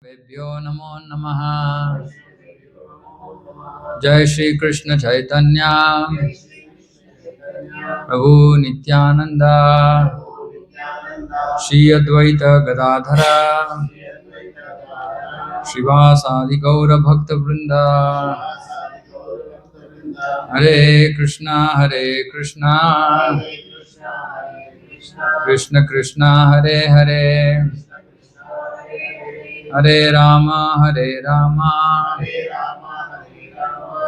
Vebhyo namo namaha. Jai Shri Krishna Chaitanya Prabhu Nityananda Shri Advaita Gadadhara Srivasadi Gaura Bhakta Vrinda. Hare Krishna Krishna Krishna Hare Hare Hare Rama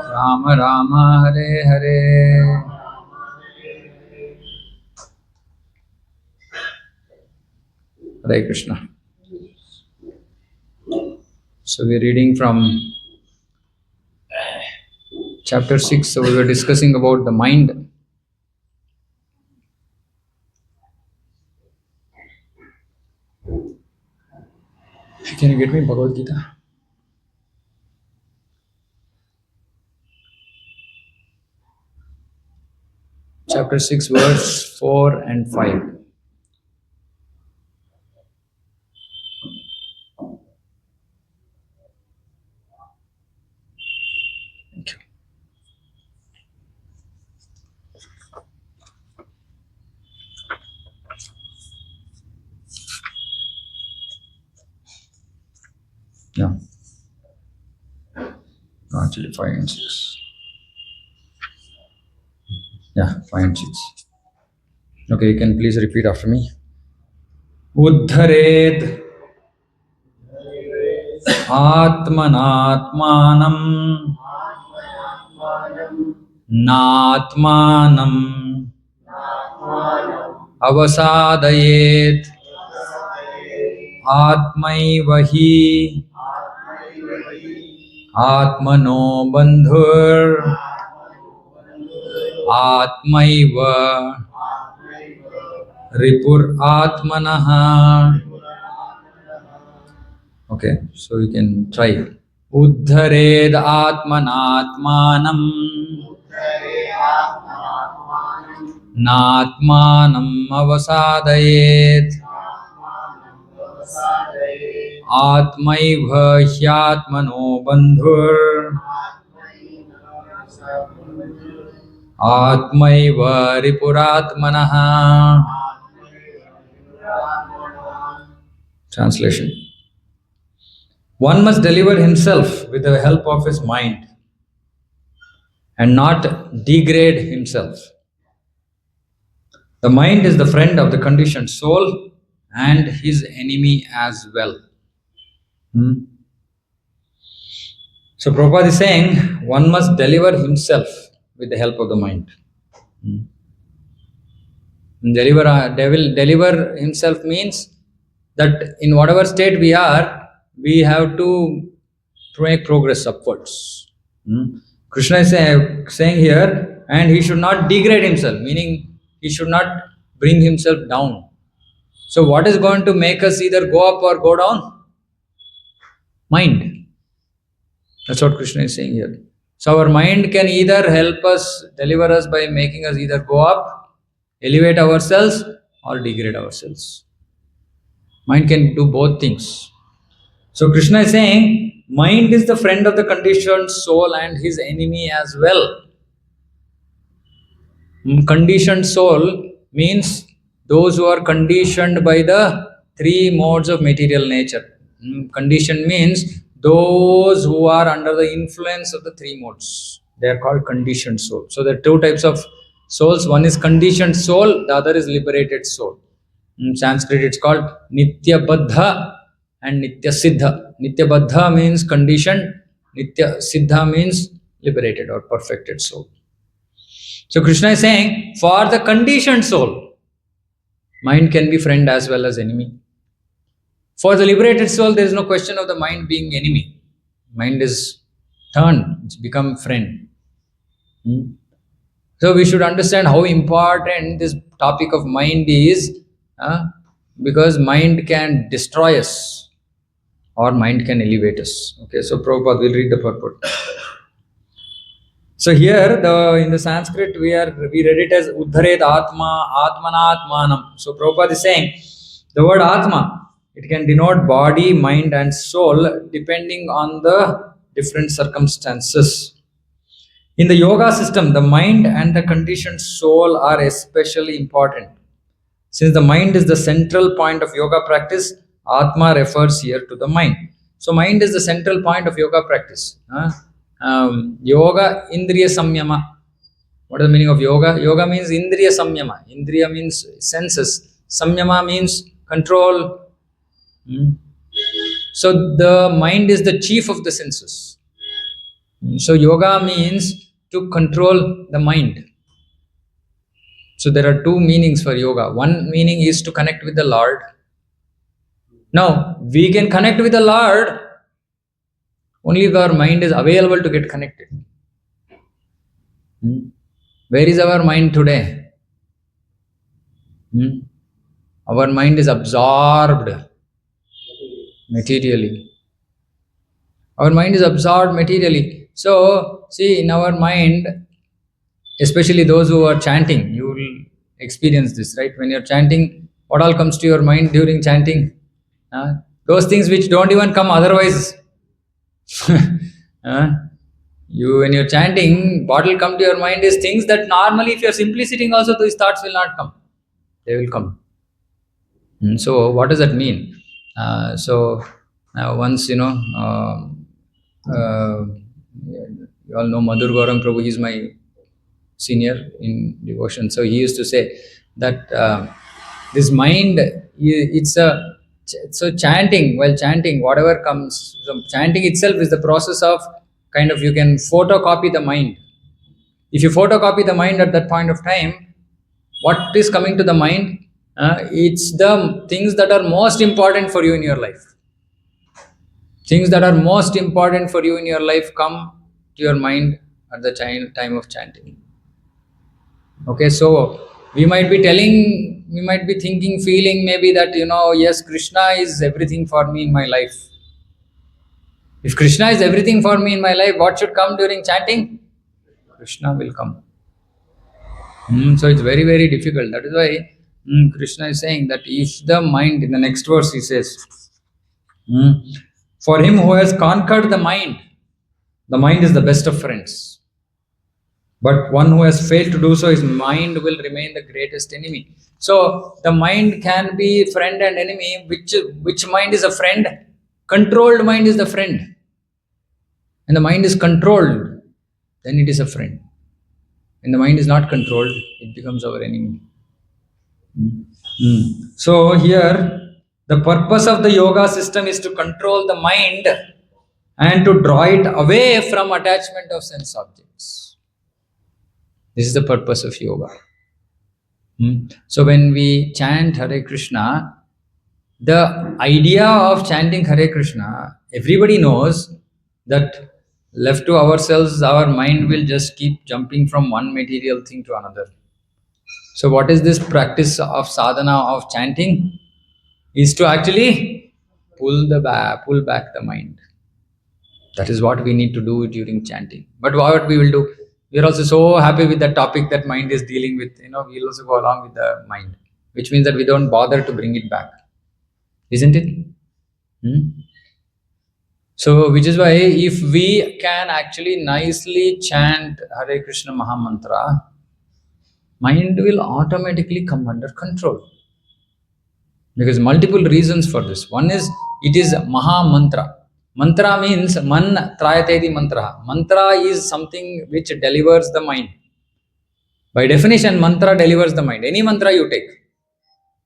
Rama Rama Hare Hare. Hare Krishna. So we are reading from chapter 6. So we were discussing about the mind. Can you get me Bhagavad Gita? Chapter 6, verse 4 and 5. Thank you. Yeah. No, actually 5 and 6. Yeah, 5 and 6. Okay, you can please repeat after me. Uddhared Atmanatmanam Natmanam Avasadayet Atmaivahi Atmano Bandhur Atmaiva Ripur Atmanaha. Okay, so you can try. Uddhared Atmanatmanam Natmanam Avasadayet Atmaiva Hyatmano Bandhur Atmaiva Ripuratmanaha. Translation. One must deliver himself with the help of his mind and not degrade himself. The mind is the friend of the conditioned soul and his enemy as well. So Prabhupada is saying one must deliver himself with the help of the mind. Deliver himself means that in whatever state we are, we have to make progress upwards. Krishna is saying here, and he should not degrade himself, meaning he should not bring himself down. So what is going to make us either go up or go down? Mind. That's what Krishna is saying here. So our mind can either help us, deliver us by making us either go up, elevate ourselves, or degrade ourselves. Mind can do both things. So Krishna is saying, mind is the friend of the conditioned soul and his enemy as well. Conditioned soul means those who are conditioned by the three modes of material nature. Conditioned means those who are under the influence of the three modes. They are called conditioned soul. So there are two types of souls. One is conditioned soul, the other is liberated soul. In Sanskrit it's called Nitya Baddha and Nitya Siddha. Nitya Baddha means conditioned, Nitya Siddha means liberated or perfected soul. So Krishna is saying, for the conditioned soul, mind can be friend as well as enemy. For the liberated soul, there is no question of the mind being enemy. Mind is turned, it's become friend. So we should understand how important this topic of mind is, because mind can destroy us or mind can elevate us. Okay, so Prabhupada will read the purport. So here, in the Sanskrit, we read it as Uddharet Atma, Atmanatmanam. So Prabhupada is saying, the word Atma, It can denote body, mind, and soul depending on the different circumstances. In the yoga system, the mind and the conditioned soul are especially important. Since the mind is the central point of yoga practice, Atma refers here to the mind. So, mind is the central point of yoga practice. Yoga Indriya Samyama. What is the meaning of yoga? Yoga means Indriya Samyama. Indriya means senses. Samyama means control. So, the mind is the chief of the senses. So, yoga means to control the mind. So there are two meanings for yoga. One meaning is to connect with the Lord. Now, we can connect with the Lord only if our mind is available to get connected. Where is our mind today? Our mind is absorbed materially. Our mind is absorbed materially. So, see, in our mind, especially those who are chanting, you will experience this, right? When you're chanting, what all comes to your mind during chanting? Those things which don't even come otherwise. When you're chanting, what will come to your mind is things that normally, if you're simply sitting, also those thoughts will not come. They will come. So, what does that mean? Once, you all know Madhur Gauram Prabhu, he's my senior in devotion. So, he used to say that this mind, it's a so chanting, while chanting, whatever comes, so chanting itself is the process of kind of, you can photocopy the mind. If you photocopy the mind at that point of time, what is coming to the mind? It's the things that are most important for you in your life. Things that are most important for you in your life come to your mind at the time of chanting. Okay, so we might be thinking, feeling maybe that, yes, Krishna is everything for me in my life. If Krishna is everything for me in my life, what should come during chanting? Krishna will come. So it's very, very difficult. That is why Krishna is saying that if the mind, in the next verse he says, for him who has conquered the mind is the best of friends. But one who has failed to do so, his mind will remain the greatest enemy. So the mind can be friend and enemy. Which mind is a friend? Controlled mind is the friend. When the mind is controlled, then it is a friend. When the mind is not controlled, it becomes our enemy. So here, the purpose of the yoga system is to control the mind and to draw it away from attachment of sense objects. This is the purpose of yoga. So when we chant Hare Krishna, the idea of chanting Hare Krishna, everybody knows that left to ourselves, our mind will just keep jumping from one material thing to another. So what is this practice of sadhana of chanting? Is to actually pull back the mind. That is what we need to do during chanting. But what we will do, we are also so happy with the topic that mind is dealing with. We'll also go along with the mind, which means that we don't bother to bring it back. Isn't it? So, which is why if we can actually nicely chant Hare Krishna Mahamantra, mind will automatically come under control. Because multiple reasons for this. One is, it is Maha Mantra. Mantra means man trayatedi mantra. Mantra is something which delivers the mind. By definition, mantra delivers the mind. Any mantra you take,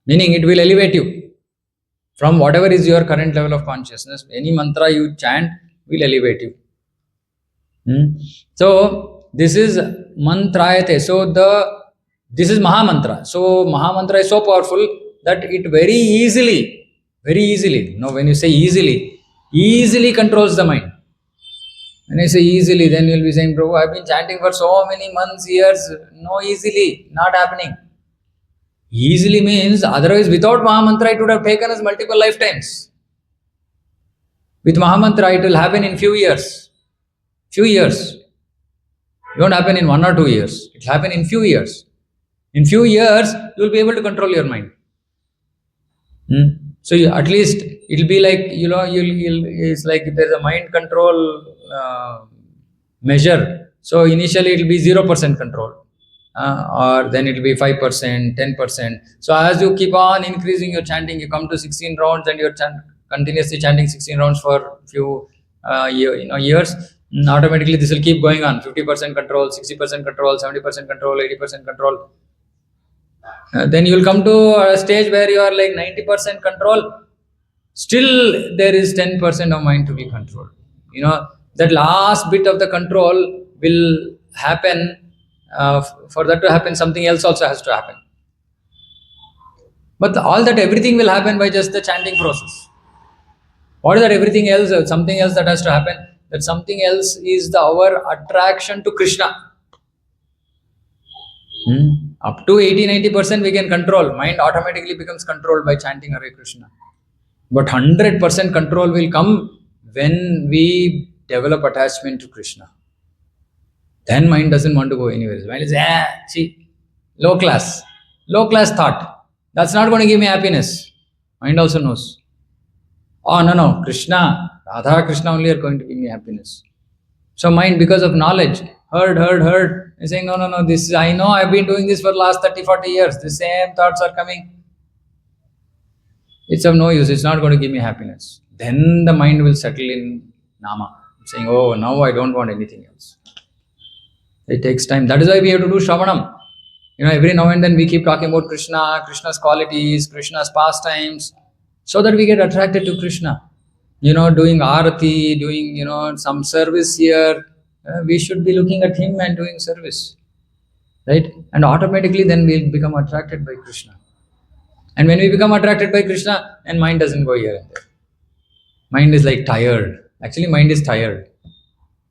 meaning it will elevate you from whatever is your current level of consciousness. Any mantra you chant will elevate you. So this is mantrayate. So this is Maha Mantra. So Maha Mantra is so powerful that it very easily, when you say easily controls the mind. When I say easily, then you'll be saying, Prabhu, I've been chanting for so many months, years. No, easily, not happening. Easily means, otherwise without Mahamantra it would have taken us multiple lifetimes. With Mahamantra it will happen in few years. It won't happen in 1 or 2 years. It will happen in few years. In few years, you will be able to control your mind. So at least it'll be like, it's like there's a mind control measure. So initially it'll be 0% control, or then it'll be 5%, 10%. So as you keep on increasing your chanting, you come to 16 rounds and you're continuously chanting 16 rounds for few years. Automatically this will keep going on. 50% control, 60% control, 70% control, 80% control. Then you will come to a stage where you are like 90% control. Still there is 10% of mind to be controlled. That last bit of the control will happen. For that to happen, something else also has to happen. But all that, everything will happen by just the chanting process. What is that everything else? Something else that has to happen. That something else is our attraction to Krishna. Up to 80-90% we can control. Mind automatically becomes controlled by chanting Hare Krishna. But 100% control will come when we develop attachment to Krishna. Then mind doesn't want to go anywhere. Mind is, low class thought. That's not going to give me happiness. Mind also knows. Oh, no, Krishna, Radha Krishna only are going to give me happiness. So mind, because of knowledge, heard, is saying, no, this, I know I've been doing this for the last 30-40 years. The same thoughts are coming. It's of no use. It's not going to give me happiness. Then the mind will settle in Nama, saying, oh, now I don't want anything else. It takes time. That is why we have to do Shravanam. Every now and then we keep talking about Krishna, Krishna's qualities, Krishna's pastimes, so that we get attracted to Krishna. Doing Arati, doing, some service here, we should be looking at him and doing service. Right? And automatically then we'll become attracted by Krishna. And when we become attracted by Krishna, then mind doesn't go here and there. Mind is like tired. Actually, mind is tired.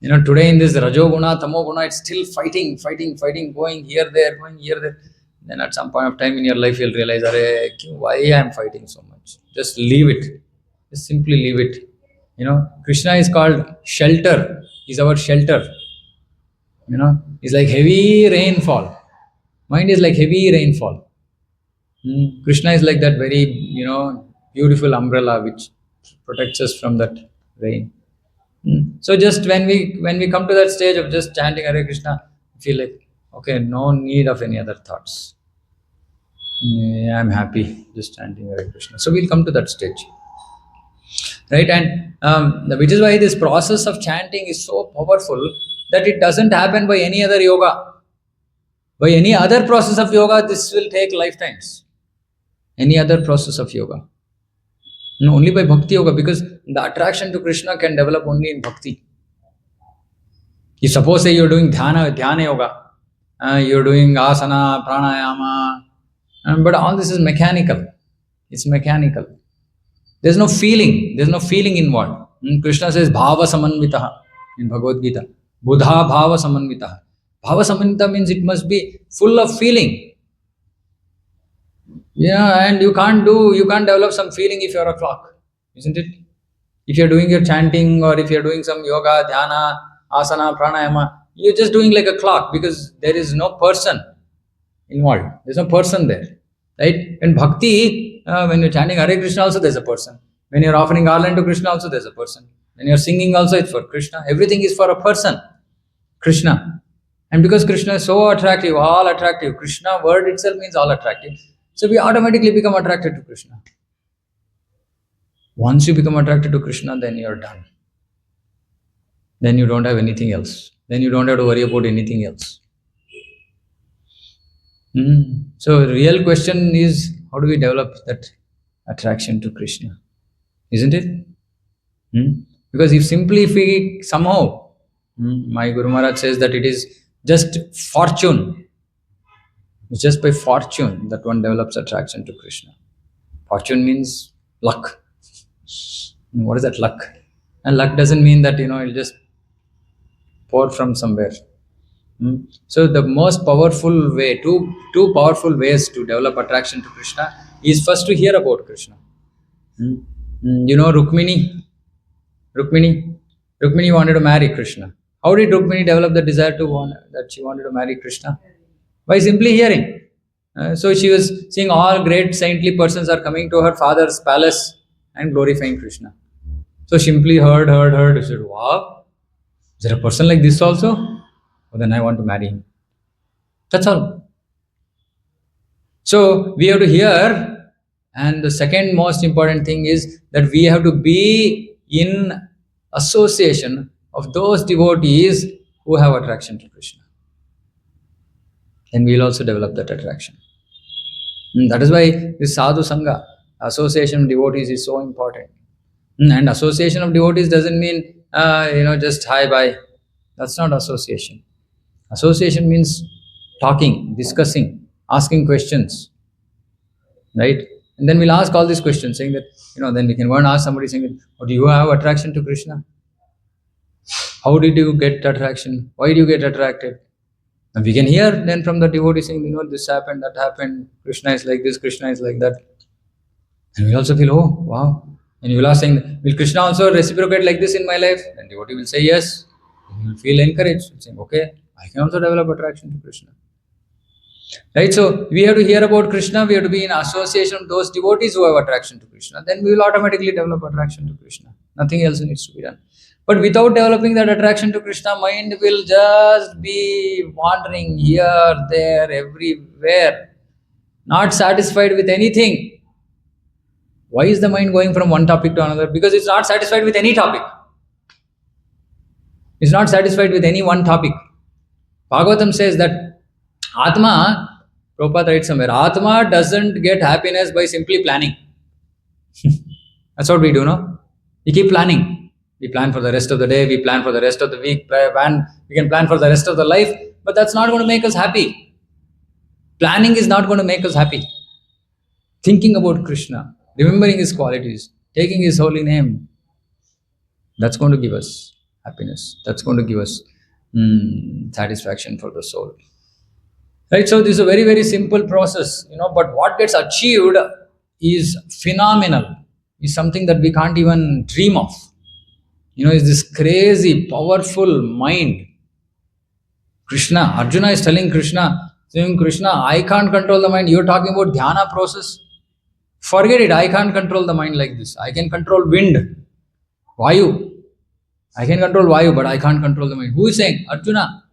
Today in this Rajoguna, Tamoguna, it's still fighting, going here, there. Then at some point of time in your life, you'll realize, why I am fighting so much? Just leave it. Just simply leave it. Krishna is called shelter. He's our shelter. He's like heavy rainfall. Mind is like heavy rainfall. Krishna is like that very, beautiful umbrella which protects us from that rain. So just when we come to that stage of just chanting Hare Krishna, I feel like, okay, no need of any other thoughts. I'm happy just chanting Hare Krishna. So we'll come to that stage. Right? And which is why this process of chanting is so powerful that it doesn't happen by any other yoga. By any other process of yoga, this will take lifetimes. Any other process of yoga. No, only by bhakti yoga, because the attraction to Krishna can develop only in bhakti. If suppose say you're doing dhyana yoga, you're doing asana, pranayama, but all this is mechanical. It's mechanical. There's no feeling. There's no feeling involved. Krishna says bhava samanvitaha in Bhagavad Gita. Buddha bhava samanvitaha. Bhava samanvita means it must be full of feeling. Yeah, and you can't develop some feeling if you're a clock, isn't it? If you're doing your chanting or if you're doing some yoga, dhyana, asana, pranayama, you're just doing like a clock because there is no person involved. There's no person there, right? And bhakti, when you're chanting Hare Krishna also there's a person. When you're offering garland to Krishna also there's a person. When you're singing also it's for Krishna. Everything is for a person, Krishna. And because Krishna is so attractive, all attractive, Krishna word itself means all attractive. So we automatically become attracted to Krishna. Once you become attracted to Krishna, then you're done. Then you don't have anything else. Then you don't have to worry about anything else. So the real question is, how do we develop that attraction to Krishna? Isn't it? Because if we somehow, my Guru Maharaj says that it is just fortune. It's just by fortune that one develops attraction to Krishna. Fortune means luck. What is that luck? And luck doesn't mean that, it'll just pour from somewhere. So the most powerful way, two powerful ways to develop attraction to Krishna is first to hear about Krishna. Rukmini wanted to marry Krishna. How did Rukmini develop the desire that she wanted to marry Krishna? By simply hearing. So she was seeing all great saintly persons are coming to her father's palace and glorifying Krishna. So simply heard. She said, wow, is there a person like this also? Well, then I want to marry him. That's all. So we have to hear, and the second most important thing is that we have to be in association of those devotees who have attraction to Krishna. Then we will also develop that attraction. That is why this sadhu sangha, association of devotees, is so important. And association of devotees doesn't mean just hi bye. That's not association. Association means talking, discussing, asking questions, right? And then we'll ask all these questions, saying that then we can go and ask somebody saying that, oh, do you have attraction to Krishna? How did you get attraction? Why do you get attracted? And we can hear then from the devotee saying, this happened, that happened, Krishna is like this, Krishna is like that. And we also feel, oh, wow. And you will ask saying, will Krishna also reciprocate like this in my life? And devotee will say yes. And you will feel encouraged, saying, okay, I can also develop attraction to Krishna. Right? So we have to hear about Krishna, we have to be in association with those devotees who have attraction to Krishna. Then we will automatically develop attraction to Krishna. Nothing else needs to be done. But without developing that attraction to Krishna, mind will just be wandering here, there, everywhere, not satisfied with anything. Why is the mind going from one topic to another? Because it's not satisfied with any topic. It's not satisfied with any one topic. Bhagavatam says that Atma, Prabhupada writes somewhere, Atma doesn't get happiness by simply planning. That's what we do, no? We keep planning. We plan for the rest of the day, we plan for the rest of the week, we can plan for the rest of the life, but that's not going to make us happy. Planning is not going to make us happy. Thinking about Krishna, remembering his qualities, taking his holy name, that's going to give us happiness. That's going to give us satisfaction for the soul. Right? So this is a very, very simple process, but what gets achieved is phenomenal, is something that we can't even dream of. Is this crazy, powerful mind. Arjuna is telling Krishna, saying, Krishna, I can't control the mind. You're talking about dhyana process. Forget it, I can't control the mind like this. I can control wind, Vayu. I can control Vayu, but I can't control the mind. Who is saying? Arjuna.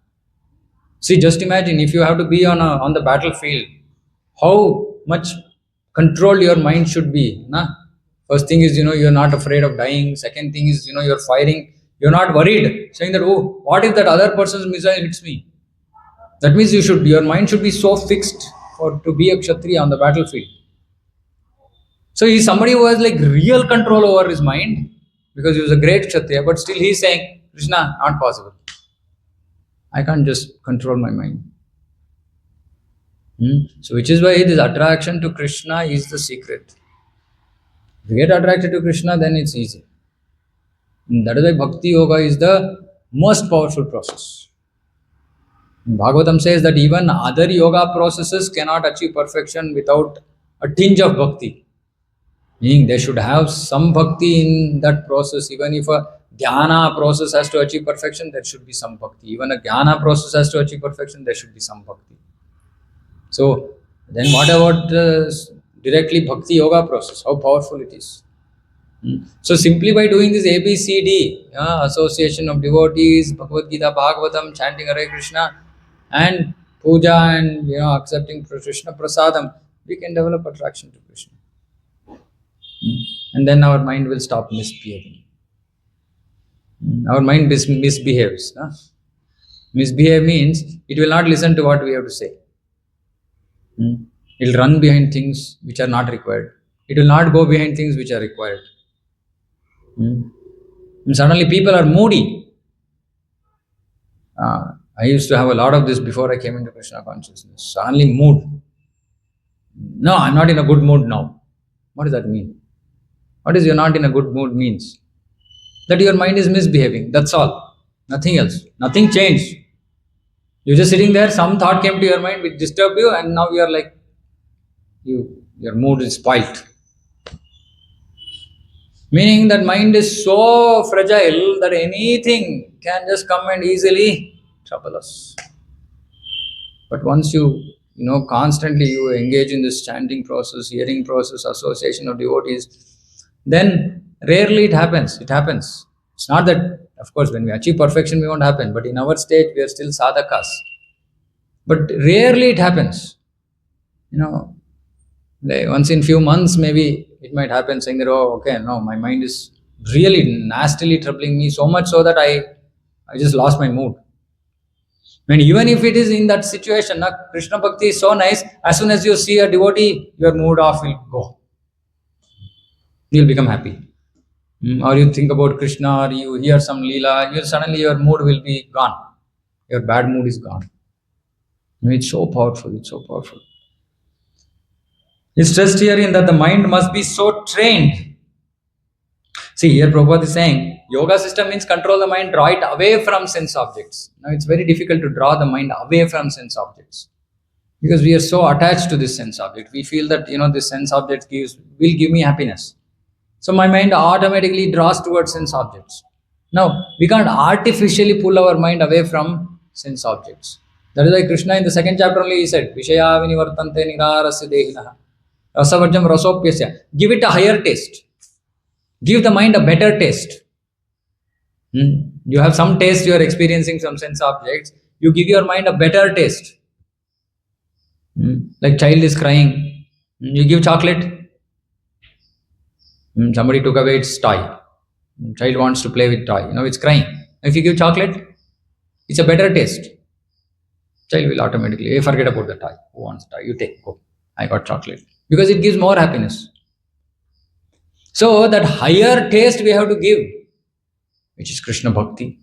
See, just imagine if you have to be on the battlefield, how much control your mind should be. First thing is, you're not afraid of dying. Second thing is, you're firing. You're not worried, saying that, oh, what if that other person's missile hits me? That means your mind should be so fixed to be a Kshatriya on the battlefield. So he's somebody who has like real control over his mind because he was a great Kshatriya, but still he's saying, Krishna, not possible. I can't just control my mind. So which is why this attraction to Krishna is the secret. If you get attracted to Krishna, then it's easy. And that is why Bhakti Yoga is the most powerful process. Bhagavatam says that even other yoga processes cannot achieve perfection without a tinge of bhakti. Meaning they should have some bhakti in that process. Even if a dhyana process has to achieve perfection, there should be some bhakti. Even a jnana process has to achieve perfection, there should be some bhakti. So then what about directly bhakti yoga process? How powerful it is. So simply by doing this ABCD, association of devotees, Bhagavad Gita, Bhagavatam, chanting Hare Krishna, and puja and accepting Krishna Prasadam, we can develop attraction to Krishna. And then our mind will stop misbehaving. Our mind misbehaves. Misbehave means it will not listen to what we have to say. It will run behind things which are not required. It will not go behind things which are required. And suddenly people are moody. I used to have a lot of this before I came into Krishna consciousness. Suddenly mood. No, I'm not in a good mood now. What does that mean? What is you're not in a good mood means? That your mind is misbehaving. That's all. Nothing else. Nothing changed. You're just sitting there, some thought came to your mind which disturbed you, and now you are like, your mood is spoilt. Meaning that mind is so fragile that anything can just come and easily trouble us. But once you constantly you engage in this chanting process, hearing process, association of devotees, then rarely it happens. It happens. It's not that, of course, when we achieve perfection, we won't happen, but in our state, we are still sadhakas. But rarely it happens. Like once in few months, maybe it might happen, saying that, oh, okay, no, my mind is really nastily troubling me so much so that I just lost my mood. And even if it is in that situation, Krishna Bhakti is so nice, as soon as you see a devotee, your mood off will go. You'll become happy. Or you think about Krishna, or you hear some Leela, suddenly your mood will be gone. Your bad mood is gone. It's so powerful, it's so powerful. It's stressed here in that the mind must be so trained. See, here Prabhupada is saying, yoga system means control the mind, draw it away from sense objects. Now, it's very difficult to draw the mind away from sense objects. Because we are so attached to this sense object. We feel that, this sense object will give me happiness. So my mind automatically draws towards sense objects. Now, we can't artificially pull our mind away from sense objects. That is why Krishna in the second chapter only he said, Vishaya vinivartante nigarasya dehinaha rasavarjam rasopyasya. Give it a higher taste. Give the mind a better taste. You have some taste, you are experiencing some sense objects. You give your mind a better taste. Like child is crying. You give chocolate. Somebody took away its toy. Child wants to play with toy. It's crying. If you give chocolate, it's a better taste. Child will automatically, hey, forget about the toy. Who wants toy? You take, go. I got chocolate. Because it gives more happiness. So that higher taste we have to give, which is Krishna Bhakti.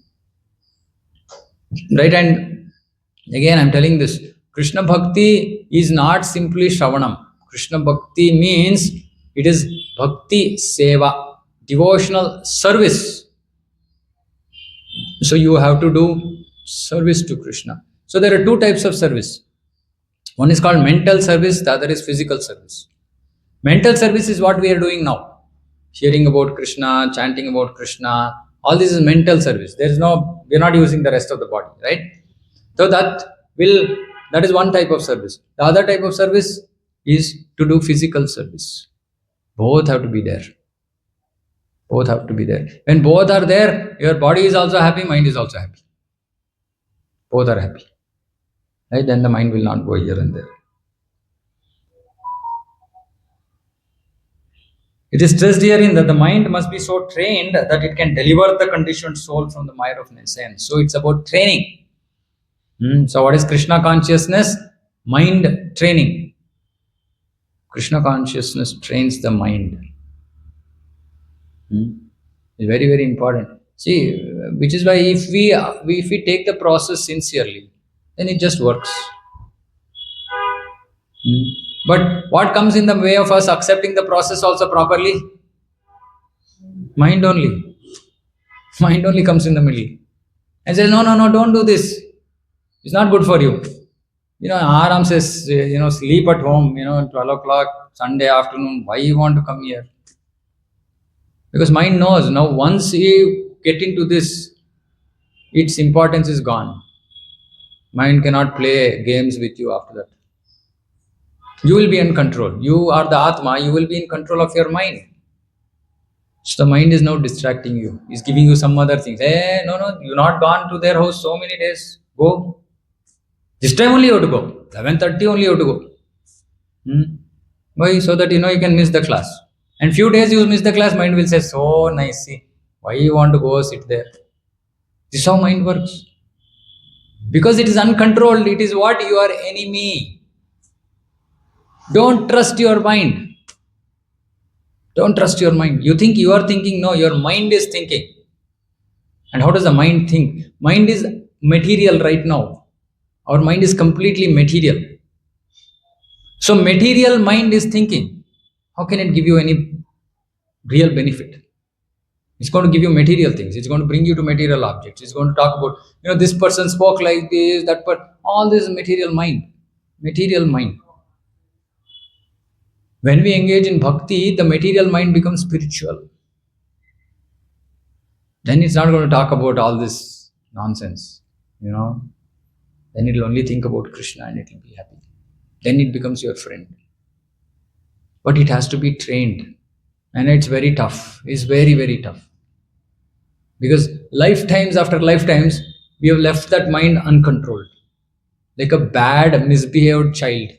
Right? And again, I'm telling this. Krishna Bhakti is not simply Shravanam. Krishna Bhakti means it is Bhakti Seva, devotional service. So you have to do service to Krishna. So there are two types of service. One is called mental service, the other is physical service. Mental service is what we are doing now. Hearing about Krishna, chanting about Krishna, all this is mental service. We are not using the rest of the body, right? So that is one type of service. The other type of service is to do physical service. Both have to be there. Both have to be there. When both are there, your body is also happy, mind is also happy. Both are happy. Right? Then the mind will not go here and there. It is stressed herein that the mind must be so trained that it can deliver the conditioned soul from the mire of nescience. So it's about training. So what is Krishna consciousness? Mind training. Krishna consciousness trains the mind. It's very, very important. See, which is why if we take the process sincerely, then it just works. But what comes in the way of us accepting the process also properly? Mind only. Mind only comes in the middle and says, no, don't do this. It's not good for you. Aram says, sleep at home, 12 o'clock, Sunday afternoon. Why you want to come here? Because mind knows, now once you get into this, its importance is gone. Mind cannot play games with you after that. You will be in control. You are the Atma, you will be in control of your mind. So the mind is now distracting you. It's giving you some other things. Hey, no, you're not gone to their house so many days. Go. This time only you have to go. 11:30 only you have to go. Why? So that you can miss the class. And few days you miss the class, mind will say, so nice. See, why you want to go sit there? This is how mind works. Because it is uncontrolled, it is what? Your enemy. Don't trust your mind. Don't trust your mind. You think you are thinking, no, your mind is thinking. And how does the mind think? Mind is material right now. Our mind is completely material. So material mind is thinking. How can it give you any real benefit? It's going to give you material things. It's going to bring you to material objects. It's going to talk about, this person spoke like this, that, but all this material mind. Material mind. When we engage in bhakti, the material mind becomes spiritual. Then it's not going to talk about all this nonsense, Then it will only think about Krishna and it will be happy. then it becomes your friend. But it has to be trained, and it's very tough. It's very, very tough. Because lifetimes after lifetimes, we have left that mind uncontrolled, like a bad, misbehaved child.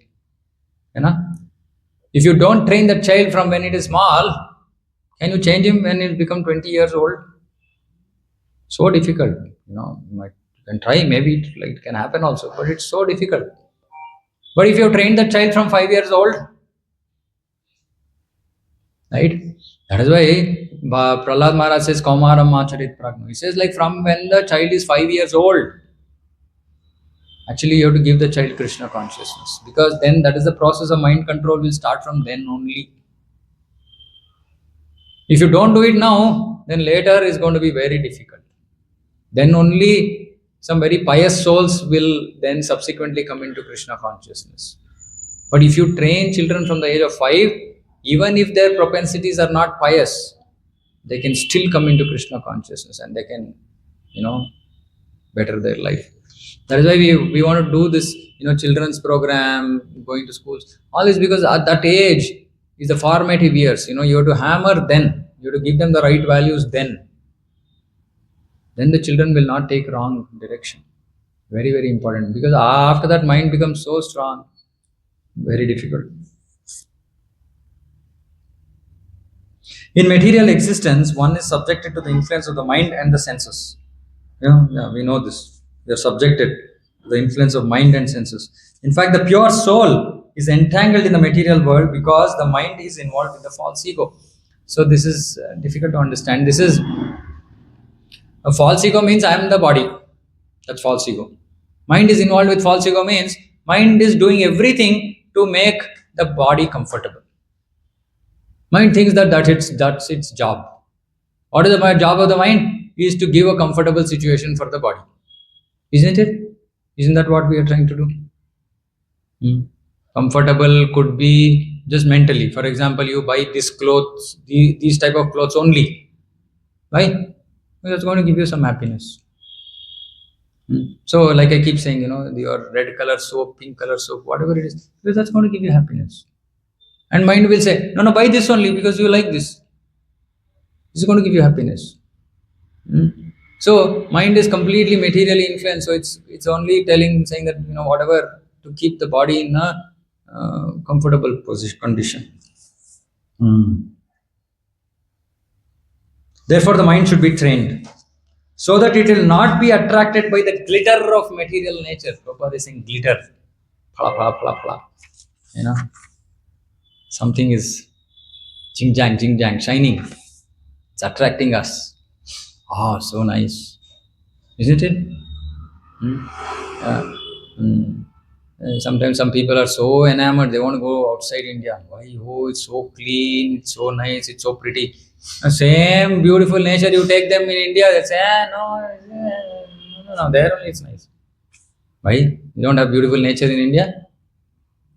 You know? If you don't train that child from when it is small, can you change him when he become 20 years old? So difficult. You can try, maybe it can happen also, but it's so difficult. But if you train that child from 5 years old, right? That is why Prahlad Maharaj says, Kaumaram Acharit Pragno. He says, like, from when the child is 5 years old, actually you have to give the child Krishna consciousness, because then that is the process of mind control will start from then only. If you don't do it now, then later is going to be very difficult. Then only some very pious souls will then subsequently come into Krishna consciousness. But if you train children from the age of 5, even if their propensities are not pious, they can still come into Krishna consciousness, and they can, better their life. That is why we want to do this, children's program, going to schools. All this because at that age is the formative years. You have to hammer then. You have to give them the right values then. Then the children will not take wrong direction. Very, very important. Because after that, mind becomes so strong. Very difficult. In material existence, one is subjected to the influence of the mind and the senses. Yeah, we know this. We are subjected to the influence of mind and senses. In fact, the pure soul is entangled in the material world because the mind is involved in the false ego. So this is difficult to understand. This is a false ego means I am the body. That's false ego. Mind is involved with false ego means mind is doing everything to make the body comfortable. Mind thinks that that's its job. What is the job of the mind? Is to give a comfortable situation for the body. Isn't it? Isn't that what we are trying to do? Comfortable could be just mentally. For example, you buy this clothes, these type of clothes only. Why? Well, that's going to give you some happiness. So, like I keep saying, your red color soap, pink color soap, whatever it is, because that's going to give you happiness. And mind will say, no, buy this only because you like this. This is going to give you happiness. So, mind is completely materially influenced. So, it's only saying that, whatever, to keep the body in a comfortable condition. Therefore, the mind should be trained so that it will not be attracted by the glitter of material nature. Prabhupada is saying glitter. Pla, pla, pla, pla. Something is jing jang, shining. It's attracting us. Oh, so nice. Isn't it? Sometimes some people are so enamored, they want to go outside India. Why? Oh, it's so clean, it's so nice, it's so pretty. The same beautiful nature, you take them in India, they say, no, there only it's nice. Why? You don't have beautiful nature in India?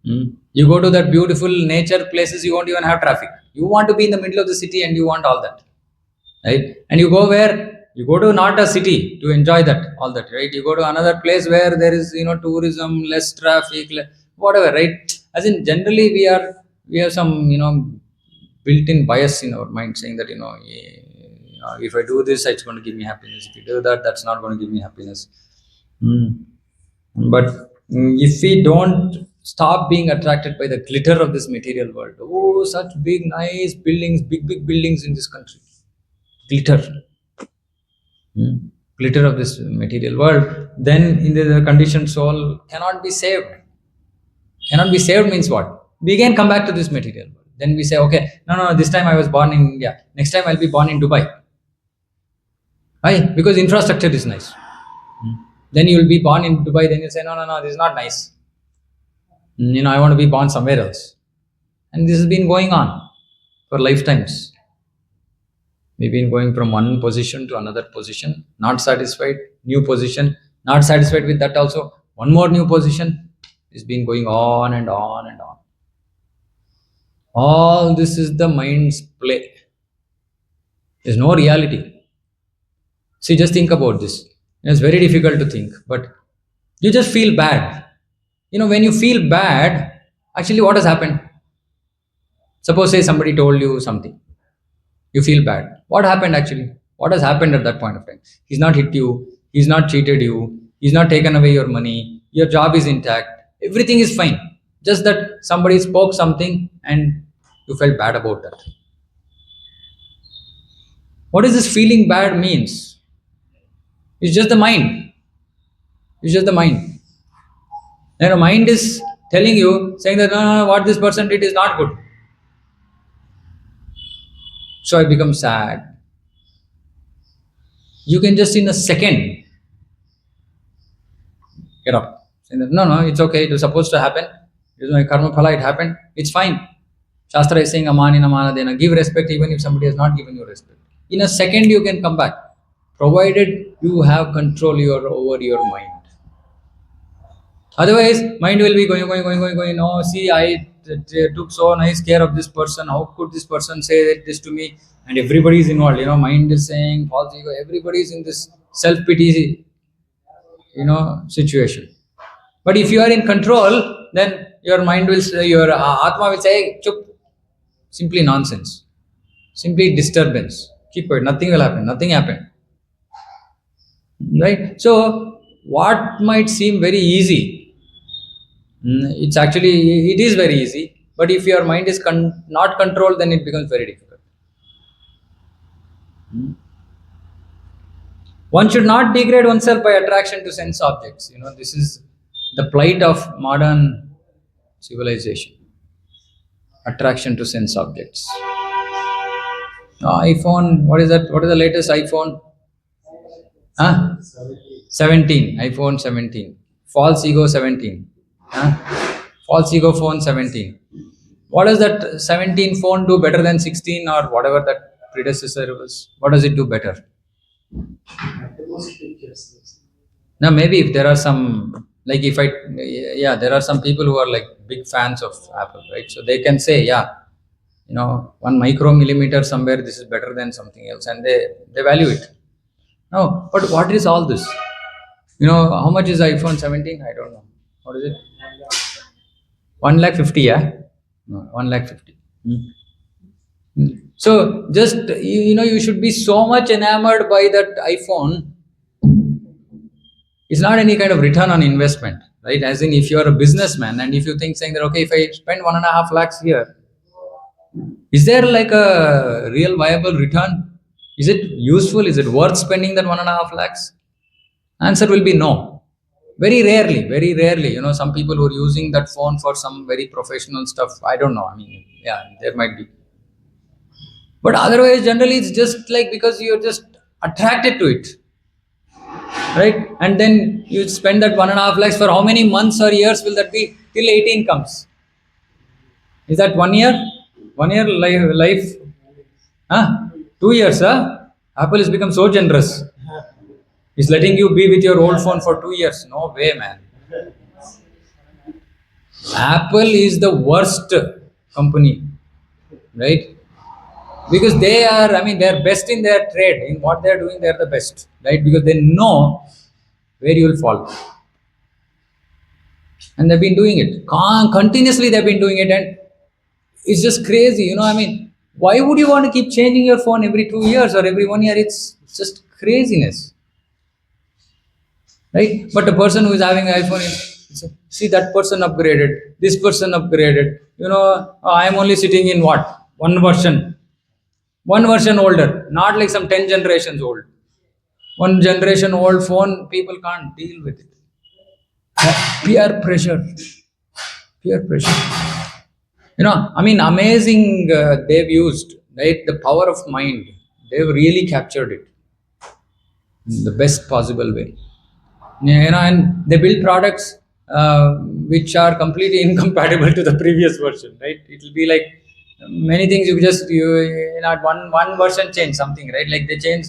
You go to that beautiful nature places, you won't even have traffic. You want to be in the middle of the city and you want all that. Right? And you go where? You go to not a city to enjoy that, all that, right? You go to another place where there is, tourism, less traffic, whatever, right? As in, generally we have some, built-in bias in our mind saying that, if I do this, it's going to give me happiness. If you do that, that's not going to give me happiness. But if we don't stop being attracted by the glitter of this material world, oh, such big, nice buildings, big buildings in this country. Glitter of this material world, then in the conditioned soul cannot be saved. Cannot be saved means what? We again come back to this material world. Then we say, okay, no, this time I was born in India. Next time I'll be born in Dubai. Why? Because infrastructure is nice. Then you will be born in Dubai, then you say, no, this is not nice. I want to be born somewhere else. And this has been going on for lifetimes. We've been going from one position to another position, not satisfied, new position, not satisfied with that also, one more new position. It's been going on and on and on. All this is the mind's play. There's no reality. See, just think about this. It's very difficult to think, but you just feel bad. When you feel bad, Actually, what has happened? Suppose say somebody told you something, you feel bad. What happened actually? What has happened at that point of time? He's not hit you, he's not cheated you, he's not taken away your money, your job is intact, everything is fine. Just that somebody spoke something and you felt bad about that. What does this feeling bad means? It's just the mind. It's just the mind. And the mind is telling you, saying that no, no, no, what this person did is not good. So I become sad. You can just in a second get up. Saying that no, no, it's okay. It was supposed to happen. It was my karma phala. It happened. It's fine. Shastra is saying amanina manadena. Give respect even if somebody has not given you respect. In a second you can come back, provided you have control over your mind. Otherwise, mind will be going. Oh, see, I took so nice care of this person. How could this person say this to me? And everybody is involved. Mind is saying false ego. Everybody is in this self pity, situation. But if you are in control, then your mind will say, your atma will say, chup, simply nonsense, simply disturbance. Keep quiet. Nothing will happen. Nothing happened. Right? So, what might seem very easy, it's actually, it is very easy. But if your mind is not controlled, then it becomes very difficult. One should not degrade oneself by attraction to sense objects. This is the plight of modern civilization. Attraction to sense objects. iPhone, what is that? What is the latest iPhone? Huh? 17. iPhone 17. False ego 17. Huh? False ego phone 17. What does that 17 phone do better than 16 or whatever that predecessor was? What does it do better? Now, maybe if there are some, like if I, yeah, there are some people who are like big fans of Apple, right? So they can say, yeah, 1 micromillimeter somewhere, this is better than something else, and they value it. No, but what is all this? How much is iPhone 17? I don't know. What is it? 1 lakh 50, yeah? No, 1 lakh 50. So just, you should be so much enamored by that iPhone. It's not any kind of return on investment, right? As in, if you are a businessman and if you think saying that, okay, if I spend 1.5 lakhs here, is there like a real viable return? Is it useful? Is it worth spending that 1.5 lakhs? Answer will be no. Very rarely, some people who are using that phone for some very professional stuff. I don't know. I mean, yeah, there might be. But otherwise, generally, it's just like because you're just attracted to it, right? And then you spend that 1.5 lakhs for how many months or years will that be? Till 18 comes. Is that 1 year? 1 year life? Huh? 2 years, huh? Apple has become so generous. It's letting you be with your old phone for 2 years. No way, man. Apple is the worst company, right? Because they are best in their trade. In what they're doing, they're the best, right? Because they know where you'll fall. And they've been doing it. Continuously, they've been doing it. And it's just crazy, why would you want to keep changing your phone every 2 years or every 1 year? It's just craziness, right? But the person who is having an iPhone is, see, that person upgraded, this person upgraded. I am only sitting in what? One version older, not like some 10 generations old. One generation old phone, people can't deal with it. Peer pressure. Peer pressure. Amazing they've used, right? The power of mind. They've really captured it in the best possible way. And they build products which are completely incompatible to the previous version, right? It will be like many things you not one version change something, right? Like they change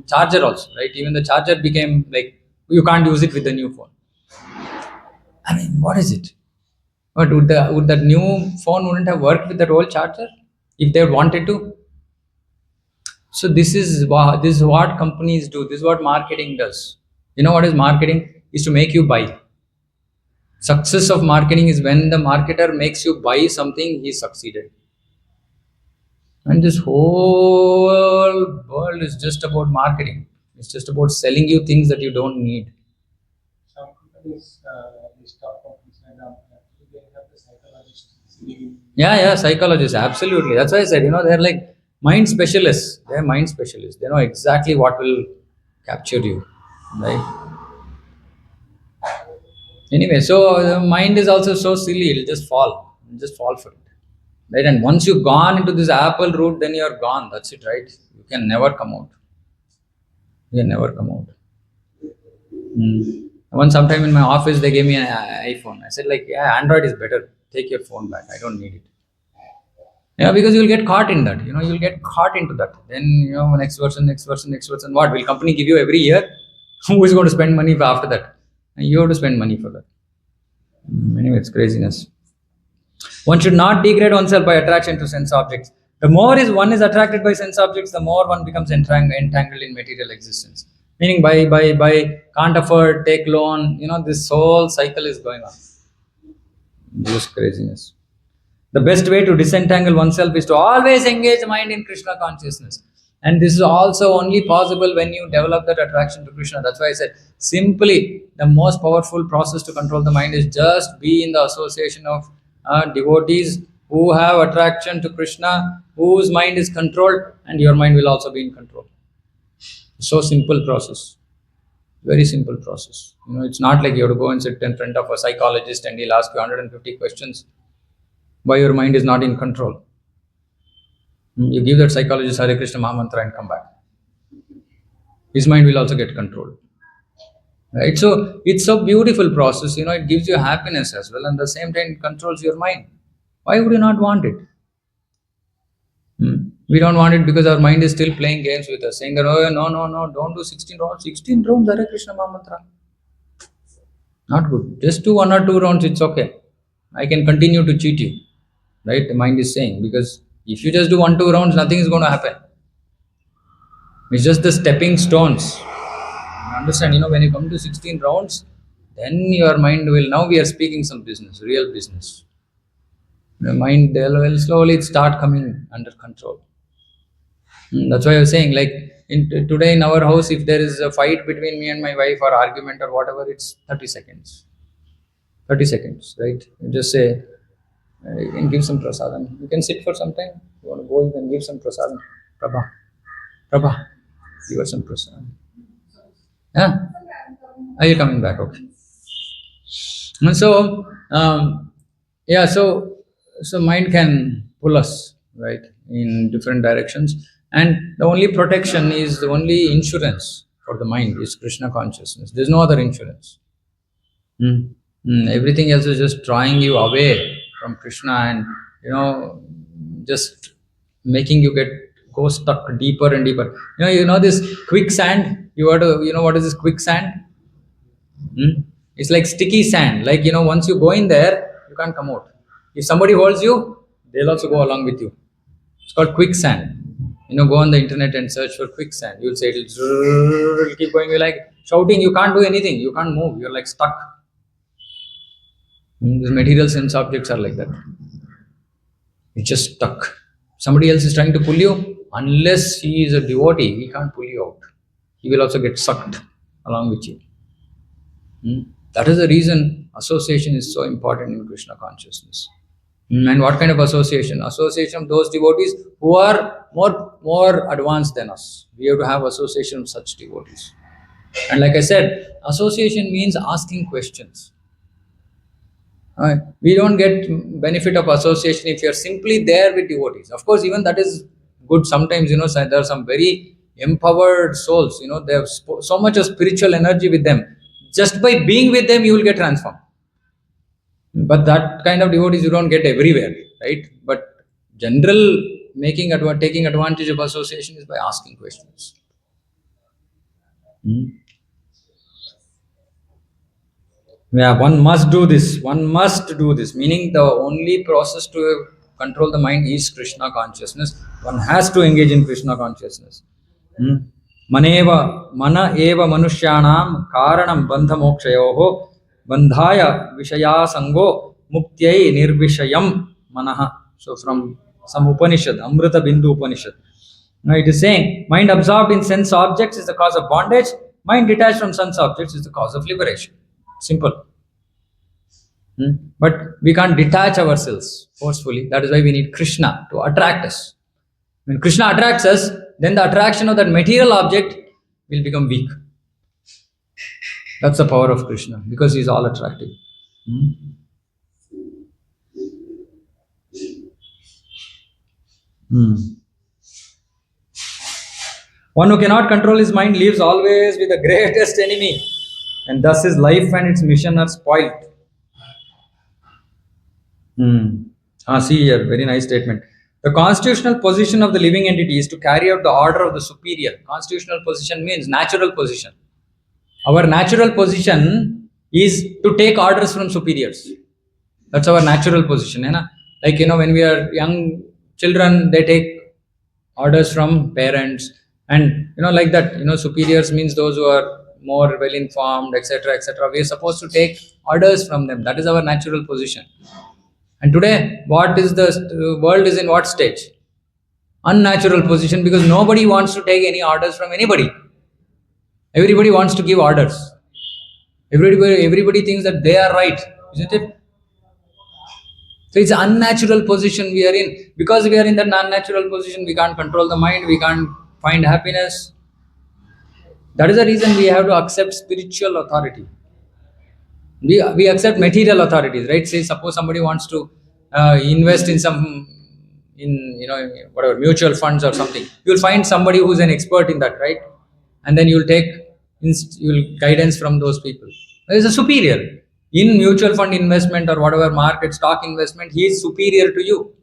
charger also, right? Even the charger became like you can't use it with the new phone. What is it? But would that new phone wouldn't have worked with that old charger if they wanted to? So this is what companies do. This is what marketing does. You know what is marketing? Is to make you buy. Success of marketing is when the marketer makes you buy something, he succeeded. And this whole world is just about marketing. It's just about selling you things that you don't need. Some companies, these top companies, and they have the psychologists. Yeah, psychologists, absolutely. That's why I said, they're like mind specialists. They're mind specialists. They know exactly what will capture you, right? Anyway, so the mind is also so silly, it'll just fall for it, right? And once you've gone into this apple route, then you're gone. That's it, right? You can never come out. You can never come out. Once, sometime in my office, they gave me an iPhone. I said, like, yeah, Android is better. Take your phone back. I don't need it. Yeah, because you'll get caught in that. You'll get caught into that. Then, next version, next version, next version. What will company give you every year? Who is going to spend money for after that? And you have to spend money for that. Anyway, it's craziness. One should not degrade oneself by attraction to sense objects. The more is one is attracted by sense objects, the more one becomes entangled in material existence. Meaning, by can't afford, take loan. This whole cycle is going on. Just craziness. The best way to disentangle oneself is to always engage the mind in Krishna consciousness. And this is also only possible when you develop that attraction to Krishna. That's why I said, simply, the most powerful process to control the mind is just be in the association of devotees who have attraction to Krishna, whose mind is controlled, and your mind will also be in control. So simple process. Very simple process. It's not like you have to go and sit in front of a psychologist and he'll ask you 150 questions. Why your mind is not in control. You give that psychologist Hare Krishna Mahamantra and come back. His mind will also get controlled. Right? So it's a beautiful process, it gives you happiness as well, and at the same time it controls your mind. Why would you not want it? We don't want it because our mind is still playing games with us, saying that, oh, no, don't do 16 rounds. 16 rounds, Hare Krishna Mahamantra. Not good. Just do 1 or 2 rounds, it's okay. I can continue to cheat you. Right? The mind is saying, because if you just do 1, 2 rounds, nothing is going to happen. It's just the stepping stones. You understand? When you come to 16 rounds, then your mind will, now we are speaking some business, real business. The mind will slowly start coming under control. That's why I was saying, like, today in our house, if there is a fight between me and my wife or argument or whatever, it's 30 seconds. 30 seconds, right? You just say, you can give some prasadam. You can sit for some time. You want to go, you can give some prasadam. Prabha, give us some prasadam. Yeah? Are you coming back? Okay. And so, so mind can pull us, right, in different directions. And the only protection is, the only insurance for the mind is Krishna consciousness. There's no other insurance. Everything else is just drawing you away from Krishna and, just making you go stuck deeper and deeper. This quicksand, what is this quicksand? It's like sticky sand. Like, once you go in there, you can't come out. If somebody holds you, they'll also go along with you. It's called quicksand. Go on the internet and search for quicksand. You'll say it'll keep going. You're like shouting, you can't do anything. You can't move. You're like stuck. These material sense objects are like that. You're just stuck. Somebody else is trying to pull you. Unless he is a devotee, he can't pull you out. He will also get sucked along with you. That is the reason association is so important in Krishna consciousness. And what kind of association? Association of those devotees who are more advanced than us. We have to have association of such devotees. And like I said, association means asking questions. We don't get benefit of association if you're simply there with devotees. Of course, even that is good. Sometimes, there are some very empowered souls, they have so much of spiritual energy with them. Just by being with them, you will get transformed. But that kind of devotees you don't get everywhere, right? But general taking advantage of association is by asking questions. Yeah, one must do this. One must do this. Meaning, the only process to control the mind is Krishna consciousness. One has to engage in Krishna consciousness. Mana eva manushyanam karanam bandha mokshayoho Bandhaya Vishaya Sango Muktyai Nirvishayam Manaha. So from some Upanishad, Amrita Bindu Upanishad. Now it is saying, mind absorbed in sense objects is the cause of bondage, mind detached from sense objects is the cause of liberation. Simple. But we can't detach ourselves forcefully. That is why we need Krishna to attract us. When Krishna attracts us, then the attraction of that material object will become weak. That's the power of Krishna, because he is all attractive. One who cannot control his mind lives always with the greatest enemy, and thus his life and its mission are spoiled. See here, very nice statement. The constitutional position of the living entity is to carry out the order of the superior. Constitutional position means natural position. Our natural position is to take orders from superiors. That's our natural position. Like, when we are young children, they take orders from parents. And, like that, superiors means those who are more well informed, etc., etc. We are supposed to take orders from them. That is our natural position. And today, what is the world is in what stage? Unnatural position, because nobody wants to take any orders from anybody. Everybody wants to give orders. Everybody thinks that they are right, isn't it? So it's an unnatural position we are in. Because we are in that unnatural position, we can't control the mind, we can't find happiness. That is the reason we have to accept spiritual authority. We accept material authorities, right? Say, suppose somebody wants to invest in whatever mutual funds or something. You'll find somebody who's an expert in that, right? And then you'll take guidance from those people. There's a superior in mutual fund investment or whatever market stock investment. He is superior to you.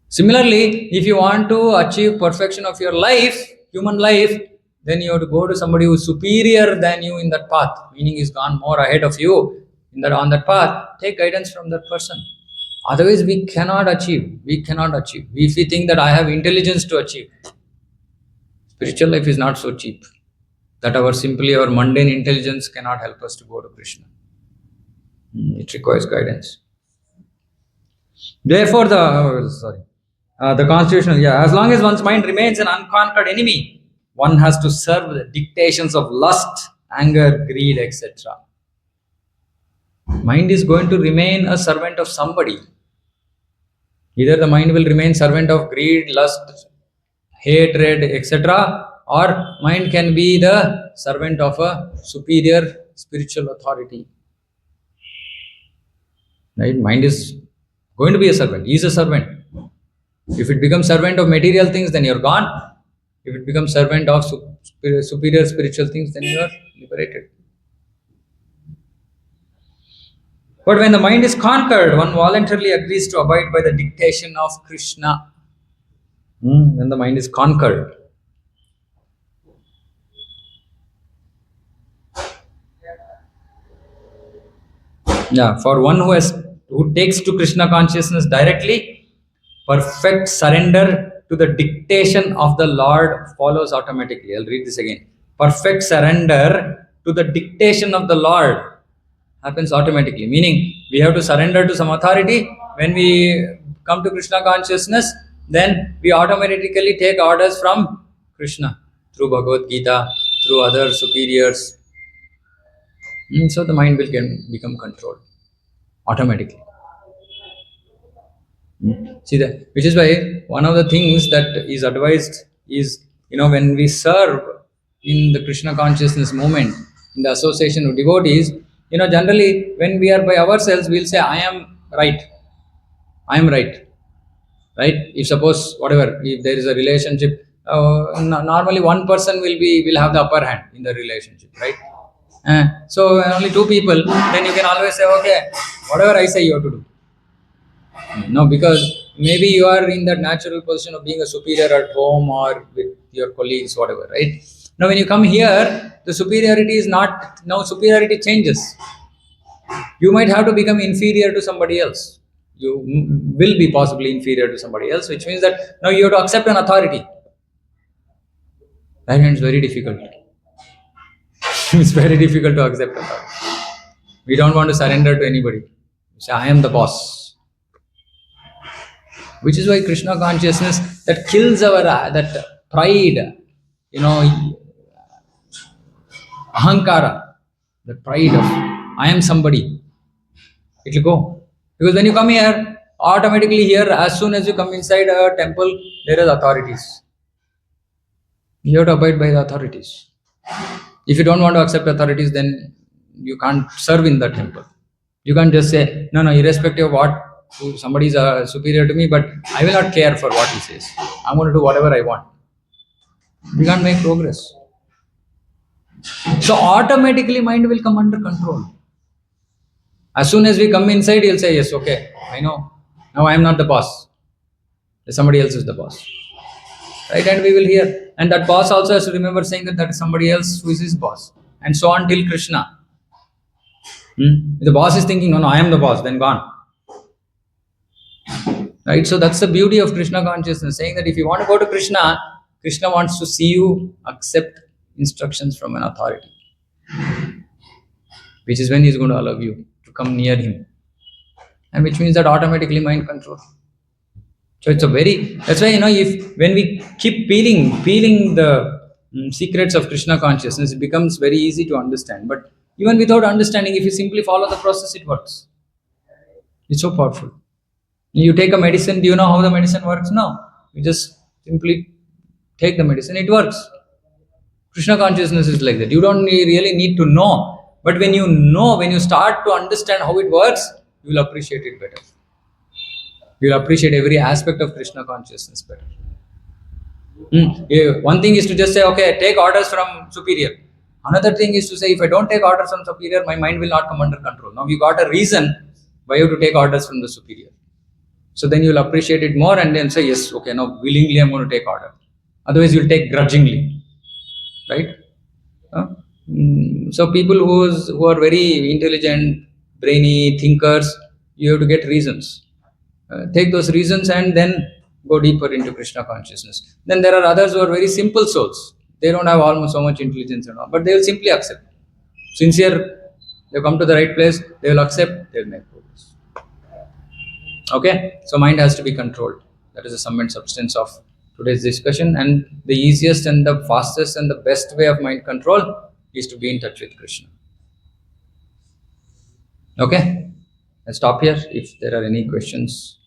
Similarly, if you want to achieve perfection of your life, human life, then you have to go to somebody who is superior than you in that path, meaning he's gone more ahead of you on that path. Take guidance from that person. Otherwise, we cannot achieve. If we think that I have intelligence to achieve, spiritual life is not so cheap. That our mundane intelligence cannot help us to go to Krishna. It requires guidance. Therefore, the constitutional, as long as one's mind remains an unconquered enemy, one has to serve the dictations of lust, anger, greed, etc. Mind is going to remain a servant of somebody. Either the mind will remain servant of greed, lust, hatred, etc., or mind can be the servant of a superior spiritual authority. Right? Mind is going to be a servant. He is a servant. If it becomes servant of material things, then you're gone. If it becomes servant of superior spiritual things, then you are liberated. But when the mind is conquered, one voluntarily agrees to abide by the dictation of Krishna. When the mind is conquered. For one who takes to Krishna consciousness directly, perfect surrender to the dictation of the Lord follows automatically. I'll read this again. Perfect surrender to the dictation of the Lord happens automatically. Meaning, we have to surrender to some authority. When we come to Krishna consciousness, then we automatically take orders from Krishna through Bhagavad Gita, through other superiors. So the mind will become controlled automatically. See that, which is why one of the things that is advised is, when we serve in the Krishna consciousness movement, in the association of devotees, generally when we are by ourselves, we'll say, I am right. Right? If suppose if there is a relationship, normally one person will have the upper hand in the relationship, right? So only two people, then you can always say, okay, whatever I say you have to do. No, because maybe you are in that natural position of being a superior at home or with your colleagues, whatever, right? Now, when you come here, the superiority is not, now superiority changes. You might have to become inferior to somebody else. You will be possibly inferior to somebody else, which means that now you have to accept an authority. That is very difficult. It's very difficult to accept authority. We don't want to surrender to anybody. We say, I am the boss. Which is why Krishna consciousness that kills our that pride, ahankara, the pride of I am somebody. It will go. Because when you come here, automatically here, as soon as you come inside a temple, there is authorities. You have to abide by the authorities. If you don't want to accept authorities, then you can't serve in the temple. You can't just say, no, irrespective of what, somebody is superior to me, but I will not care for what he says. I'm going to do whatever I want. We can't make progress. So automatically mind will come under control. As soon as we come inside, he'll say, yes, okay, I know. Now I am not the boss. Somebody else is the boss. Right? And we will hear. And that boss also has to remember saying that is somebody else who is his boss. And so on till Krishna. If the boss is thinking, no, I am the boss, then gone. Right? So that's the beauty of Krishna consciousness, saying that if you want to go to Krishna, Krishna wants to see you accept instructions from an authority. Which is when he's going to allow you to come near him. And which means that automatically mind control. So it's that's why, if when we keep peeling the secrets of Krishna consciousness, it becomes very easy to understand. But even without understanding, if you simply follow the process, it works. It's so powerful. You take a medicine, do you know how the medicine works? No. You just simply take the medicine, it works. Krishna consciousness is like that. You don't really need to know. But when you start to understand how it works, you will appreciate it better. You will appreciate every aspect of Krishna consciousness better. One thing is to just say, okay, take orders from superior. Another thing is to say, if I don't take orders from superior, my mind will not come under control. Now you got a reason why you have to take orders from the superior. So then you will appreciate it more and then say, yes, okay, now willingly I'm going to take order. Otherwise you'll take grudgingly. Right? So people who are very intelligent, brainy thinkers, you have to get reasons. Take those reasons and then go deeper into Krishna consciousness. Then there are others who are very simple souls. They don't have almost so much intelligence and all, but they will simply accept. Sincere, they come to the right place, they will accept, they will make progress. Okay, so mind has to be controlled. That is the sum and substance of today's discussion. And the easiest and the fastest and the best way of mind control is to be in touch with Krishna. Okay, let's stop here. If there are any questions.